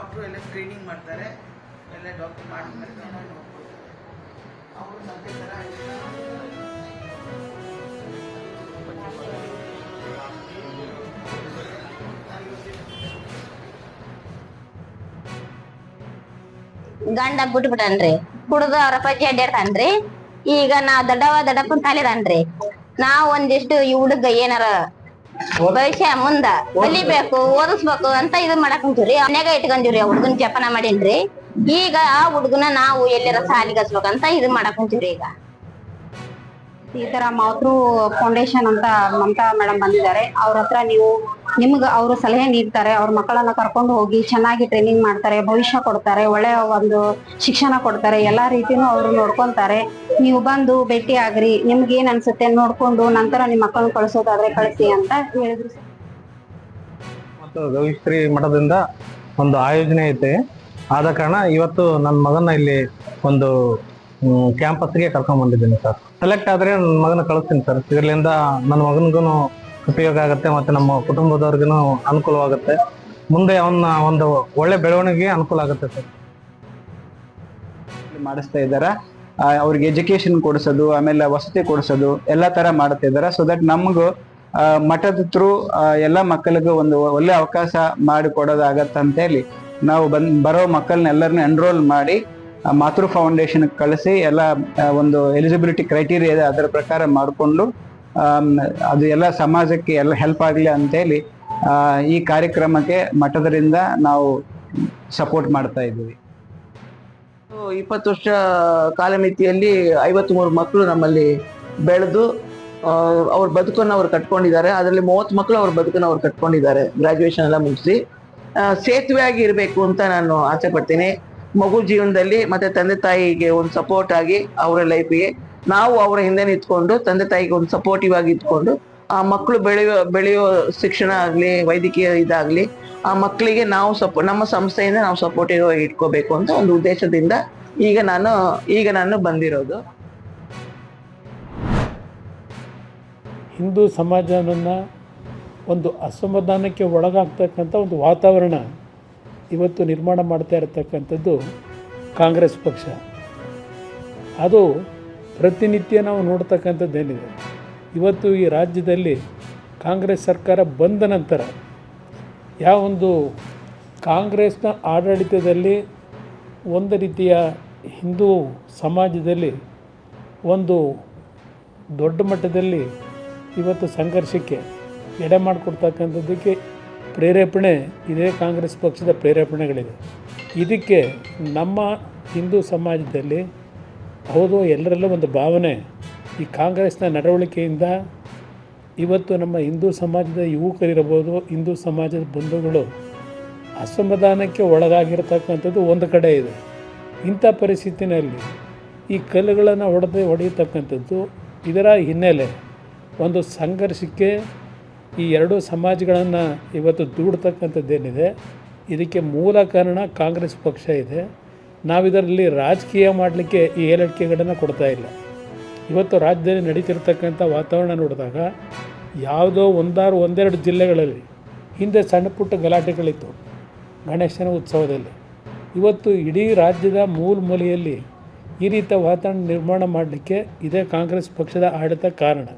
Doctor ಎಲ್ಲ screening ಮಾಡ್ತಾರೆ, ಎಲ್ಲ ಡಾಕ್ಟ್ರು ಮಾಡ್ತಾರೆ, ಚೆನ್ನಾಗಿ ನೋಡ್ಕೊಳ್ತಾರೆ. ಅವರು ಸಂತೆ ಥರ ಗಂಡ ಬಿಟ್ಬಿಟ್ಟನ್ರಿ, ಕುಡ್ದು ಅವ್ರ ಪಜ್ಜಿ ಅಡ್ಡಾಡ್ತಾನ್ರಿ. ಈಗ ನಾ ದೊಡ್ಡಪ್ಪನ ತಾಲಿದಾನ್ರಿ. ನಾವ್ ಒಂದಿಷ್ಟು ಈ ಹುಡುಗ ಏನಾರ ಭವಿಷ್ಯ ಮುಂದ ಕಲಿಬೇಕು, ಓದಿಸ್ಬೇಕು ಅಂತ ಇದು ಮಾಡಕ್ ಕುಂತೀವ್ರಿ. ಮನ್ಯಾಗ ಇಟ್ಕೊಂಡಿವ್ರಿ, ಆ ಹುಡುಗನ್ ಜಪನ ಮಾಡೀನ್ರಿ. ಈಗ ಆ ಹುಡುಗನ ನಾವು ಎಲ್ಲಾರ ಸಾಲಿಗೆ ಹಚ್ಬೇಕಂತ ಇದು ಮಾಡಕ್ ಕುಂತೀವ್ರಿ. ಈಗ ಈ ತರ ಮಾತೃ ಫೌಂಡೇಶನ್ ಅಂತ ಮಮತಾ ಮೇಡಮ್ ಬಂದಿದ್ದಾರೆ. ಅವ್ರ ಹತ್ರ ನಿಮ್ಗೆ ಅವರು ಸಲಹೆ ನೀಡ್ತಾರೆ. ಅವ್ರ ಮಕ್ಕಳನ್ನ ಕರ್ಕೊಂಡು ಹೋಗಿ ಚೆನ್ನಾಗಿ ಟ್ರೈನಿಂಗ್ ಮಾಡ್ತಾರೆ, ಭವಿಷ್ಯ ಕೊಡ್ತಾರೆ, ಒಳ್ಳೆಯ ಒಂದು ಶಿಕ್ಷಣ ಕೊಡ್ತಾರೆ, ಎಲ್ಲಾ ರೀತಿನೂ ಅವರು ನೋಡ್ಕೊಂತಾರೆ. ನೀವು ಬಂದು ಭೇಟಿ ಆಗ್ರಿ, ನಿಮ್ಗೆ ಏನ್ ಅನ್ಸುತ್ತೆ ನೋಡ್ಕೊಂಡು ನಂತರ ನಿಮ್ಮ ಮಕ್ಕಳನ್ನ ಕಳ್ಸೋದಾದ್ರೆ ಕಳಿಸಿ ಅಂತ ಹೇಳಿದ್ರು. ಮತ್ತು ಗವಿಶ್ರೀ ಮಠದಿಂದ ಒಂದು ಆಯೋಜನೆ ಐತೆ. ಆದ ಕಾರಣ ಇವತ್ತು ನನ್ನ ಮಗನ ಇಲ್ಲಿ ಒಂದು ಕ್ಯಾಂಪಸ್ಗೆ ಕರ್ಕೊಂಡ್ ಬಂದಿದ್ದೀನಿ ಸರ್. ಸೆಲೆಕ್ಟ್ ಆದ್ರೆ ನನ್ನ ಮಗನ ಕಳಿಸ್ತೀನಿ ಸರ್. ಇದರಿಂದ ನನ್ನ ಮಗನಿಗೂ ಉಪಯೋಗ ಆಗುತ್ತೆ, ಮತ್ತೆ ನಮ್ಮ ಕುಟುಂಬದವ್ರಿಗೂ ಅನುಕೂಲವಾಗುತ್ತೆ. ಮುಂದೆ ಅವನ ಒಂದು ಒಳ್ಳೆ ಬೆಳವಣಿಗೆಗೆ ಅನುಕೂಲ ಆಗುತ್ತೆ ಸರ್. ಮಾಡಿಸ್ತಾ ಇದ್ದಾರ. ಅವ್ರಿಗೆ ಎಜುಕೇಶನ್ ಕೊಡಿಸೋದು, ಆಮೇಲೆ ವಸತಿ ಕೊಡಿಸೋದು ಎಲ್ಲಾ ತರ ಮಾಡ್ತಾ ಇದಾರೆ. ಸೊ ದಟ್ ನಮಗೂ ಮಠದ ಥ್ರೂ ಎಲ್ಲ ಮಕ್ಕಳಿಗೂ ಒಂದು ಒಳ್ಳೆ ಅವಕಾಶ ಮಾಡಿ ಕೊಡೋದಾಗತ್ತೆ ಅಂತ ಹೇಳಿ ನಾವು ಬರೋ ಮಕ್ಕಳನ್ನೆಲ್ಲರನ್ನೂ ಎನ್ರೋಲ್ ಮಾಡಿ ಮಾತೃ ಫೌಂಡೇಶನ್ ಕಳಿಸಿ ಎಲ್ಲ ಒಂದು ಎಲಿಜಿಬಿಲಿಟಿ ಕ್ರೈಟೀರಿಯಾ ಇದೆ, ಅದರ ಪ್ರಕಾರ ಮಾಡಿಕೊಂಡು ಅದು ಎಲ್ಲ ಸಮಾಜಕ್ಕೆ ಎಲ್ಲ ಹೆಲ್ಪ್ ಆಗಲಿ ಅಂತೇಳಿ ಈ ಕಾರ್ಯಕ್ರಮಕ್ಕೆ ಮಠದರಿಂದ ನಾವು ಸಪೋರ್ಟ್ ಮಾಡ್ತಾ ಇದ್ದೀವಿ. 20 ವರ್ಷ ಕಾಲಮಿತಿಯಲ್ಲಿ 53 ಮಕ್ಕಳು ನಮ್ಮಲ್ಲಿ ಬೆಳೆದು ಅವ್ರ ಬದುಕನ್ನು ಅವ್ರು ಕಟ್ಕೊಂಡಿದ್ದಾರೆ. ಅದರಲ್ಲಿ 30 ಮಕ್ಕಳು ಅವ್ರ ಬದುಕನ್ನು ಅವ್ರು ಕಟ್ಕೊಂಡಿದ್ದಾರೆ, ಗ್ರಾಜುಯೇಷನ್ ಎಲ್ಲ ಮುಗಿಸಿ. ಸೇತುವೆ ಆಗಿ ಇರಬೇಕು ಅಂತ ನಾನು ಆಸೆ ಪಡ್ತೀನಿ. ಮಗು ಜೀವನದಲ್ಲಿ ಮತ್ತೆ ತಂದೆ ತಾಯಿಗೆ ಒಂದು ಸಪೋರ್ಟ್ ಆಗಿ ಅವರ ಲೈಫಿಗೆ ನಾವು ಅವರ ಹಿಂದೆ ನಿಂತ್ಕೊಂಡು ತಂದೆ ತಾಯಿಗೆ ಒಂದು ಸಪೋರ್ಟಿವ್ ಆಗಿ ಇಟ್ಕೊಂಡು ಆ ಮಕ್ಕಳು ಬೆಳೆಯೋ ಶಿಕ್ಷಣ ಆಗ್ಲಿ, ವೈದ್ಯಕೀಯ ಇದಾಗ್ಲಿ, ಆ ಮಕ್ಕಳಿಗೆ ನಾವು ನಮ್ಮ ಸಂಸ್ಥೆಯಿಂದ ನಾವು ಸಪೋರ್ಟಿವ್ ಆಗಿ ಇಟ್ಕೋಬೇಕು ಅಂತ ಒಂದು ಉದ್ದೇಶದಿಂದ ಈಗ ನಾನು ಬಂದಿರೋದು. ಹಿಂದೂ ಸಮಾಜವನ್ನು ಒಂದು ಅಸಮಾಧಾನಕ್ಕೆ ಒಳಗಾಗ್ತಕ್ಕಂಥ ಒಂದು ವಾತಾವರಣ ಇವತ್ತು ನಿರ್ಮಾಣ ಮಾಡ್ತಾ ಇರತಕ್ಕಂಥದ್ದು ಕಾಂಗ್ರೆಸ್ ಪಕ್ಷ. ಅದು ಪ್ರತಿನಿತ್ಯ ನಾವು ನೋಡ್ತಕ್ಕಂಥದ್ದೇನಿದೆ. ಇವತ್ತು ಈ ರಾಜ್ಯದಲ್ಲಿ ಕಾಂಗ್ರೆಸ್ ಸರ್ಕಾರ ಬಂದ ನಂತರ ಯಾವೊಂದು ಕಾಂಗ್ರೆಸ್ನ ಆಡಳಿತದಲ್ಲಿ ಒಂದು ರೀತಿಯ ಹಿಂದೂ ಸಮಾಜದಲ್ಲಿ ಒಂದು ದೊಡ್ಡ ಮಟ್ಟದಲ್ಲಿ ಇವತ್ತು ಸಂಘರ್ಷಕ್ಕೆ ಎಡೆ ಮಾಡಿಕೊಡ್ತಕ್ಕಂಥದ್ದಕ್ಕೆ ಪ್ರೇರೇಪಣೆ ಇದೇ ಕಾಂಗ್ರೆಸ್ ಪಕ್ಷದ ಪ್ರೇರೇಪಣೆಗಳಿದೆ. ಇದಕ್ಕೆ ನಮ್ಮ ಹಿಂದೂ ಸಮಾಜದಲ್ಲಿ ಹೌದು ಎಲ್ಲರಲ್ಲೂ ಒಂದು ಭಾವನೆ, ಈ ಕಾಂಗ್ರೆಸ್ನ ನಡವಳಿಕೆಯಿಂದ ಇವತ್ತು ನಮ್ಮ ಹಿಂದೂ ಸಮಾಜದ ಯುವಕರಿರ್ಬೋದು, ಹಿಂದೂ ಸಮಾಜದ ಬಂಧುಗಳು ಅಸಮಾಧಾನಕ್ಕೆ ಒಳಗಾಗಿರ್ತಕ್ಕಂಥದ್ದು ಒಂದು ಕಡೆ ಇದೆ. ಇಂಥ ಪರಿಸ್ಥಿತಿನಲ್ಲಿ ಈ ಕಲ್ಲುಗಳನ್ನು ಹೊಡೆಯತಕ್ಕಂಥದ್ದು ಇದರ ಹಿನ್ನೆಲೆ ಒಂದು ಸಂಘರ್ಷಕ್ಕೆ ಈ ಎರಡೂ ಸಮಾಜಗಳನ್ನು ಇವತ್ತು ದೂಡ್ತಕ್ಕಂಥದ್ದೇನಿದೆ, ಇದಕ್ಕೆ ಮೂಲ ಕಾರಣ ಕಾಂಗ್ರೆಸ್ ಪಕ್ಷ ಇದೆ. ನಾವಿದರಲ್ಲಿ ರಾಜಕೀಯ ಮಾಡಲಿಕ್ಕೆ ಈ ಹೇಳಿಕೆಗಳನ್ನು ಕೊಡ್ತಾ ಇಲ್ಲ. ಇವತ್ತು ರಾಜ್ಯದಲ್ಲಿ ನಡೀತಿರ್ತಕ್ಕಂಥ ವಾತಾವರಣ ನೋಡಿದಾಗ ಯಾವುದೋ ಒಂದೆರಡು ಜಿಲ್ಲೆಗಳಲ್ಲಿ ಹಿಂದೆ ಸಣ್ಣ ಪುಟ್ಟ ಗಲಾಟೆಗಳಿತ್ತು ಗಣೇಶನ ಉತ್ಸವದಲ್ಲಿ. ಇವತ್ತು ಇಡೀ ರಾಜ್ಯದ ಮೂಲೆಯಲ್ಲಿ ಈ ರೀತಿಯ ವಾತಾವರಣ ನಿರ್ಮಾಣ ಮಾಡಲಿಕ್ಕೆ ಇದೇ ಕಾಂಗ್ರೆಸ್ ಪಕ್ಷದ ಆಡಳಿತ ಕಾರಣ.